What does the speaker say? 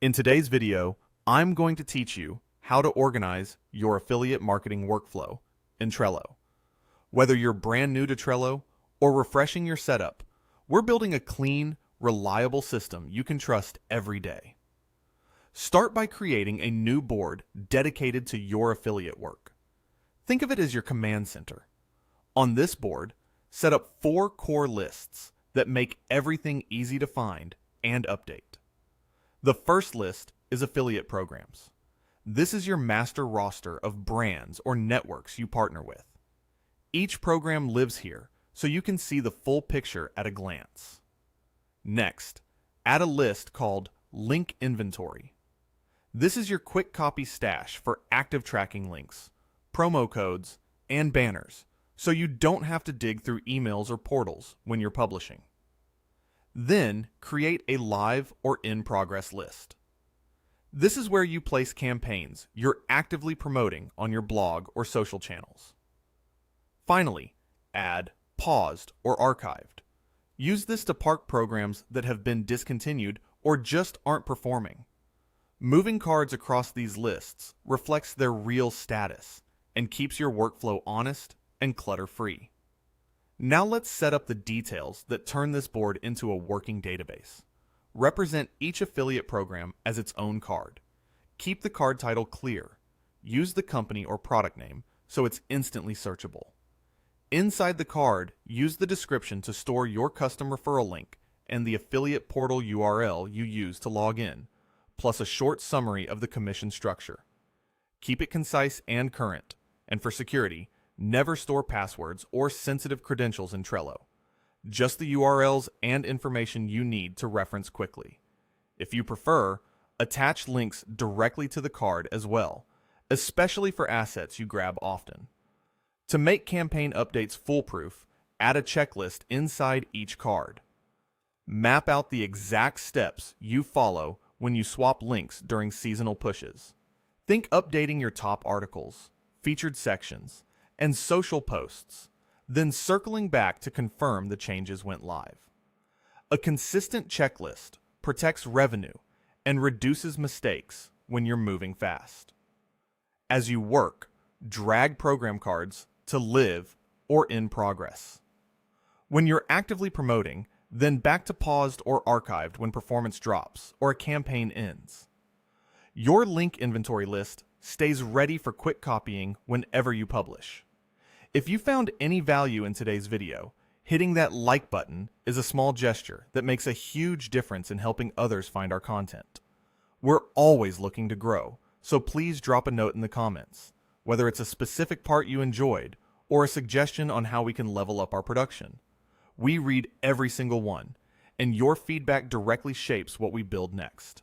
In today's video, I'm going to teach you how to organize your affiliate marketing workflow in Trello. Whether you're brand new to Trello or refreshing your setup, we're building a clean, reliable system you can trust every day. Start by creating a new board dedicated to your affiliate work. Think of it as your command center. On this board, set up 4 core lists that make everything easy to find and update. The first list is affiliate programs. This is your master roster of brands or networks you partner with. Each program lives here, so you can see the full picture at a glance. Next, add a list called Link Inventory. This is your quick copy stash for active tracking links, promo codes, and banners, so you don't have to dig through emails or portals when you're publishing. Then, create a live or in-progress list. This is where you place campaigns you're actively promoting on your blog or social channels. Finally, add paused or archived. Use this to park programs that have been discontinued or just aren't performing. Moving cards across these lists reflects their real status and keeps your workflow honest and clutter-free. Now let's set up the details that turn this board into a working database. Represent each affiliate program as its own card. Keep the card title clear. Use the company or product name so it's instantly searchable. Inside the card, use the description to store your custom referral link and the affiliate portal URL you use to log in, plus a short summary of the commission structure. Keep it concise and current, and for security, never store passwords or sensitive credentials in Trello. Just the URLs and information you need to reference quickly. If you prefer, attach links directly to the card as well, especially for assets you grab often. To make campaign updates foolproof, add a checklist inside each card. Map out the exact steps you follow when you swap links during seasonal pushes. Think updating your top articles, featured sections, and social posts, then circling back to confirm the changes went live. A consistent checklist protects revenue and reduces mistakes when you're moving fast. As you work, drag program cards to live or in progress. When you're actively promoting, then back to paused or archived when performance drops or a campaign ends. Your link inventory list stays ready for quick copying whenever you publish. If you found any value in today's video, hitting that like button is a small gesture that makes a huge difference in helping others find our content. We're always looking to grow, so please drop a note in the comments, whether it's a specific part you enjoyed or a suggestion on how we can level up our production. We read every single one, and your feedback directly shapes what we build next.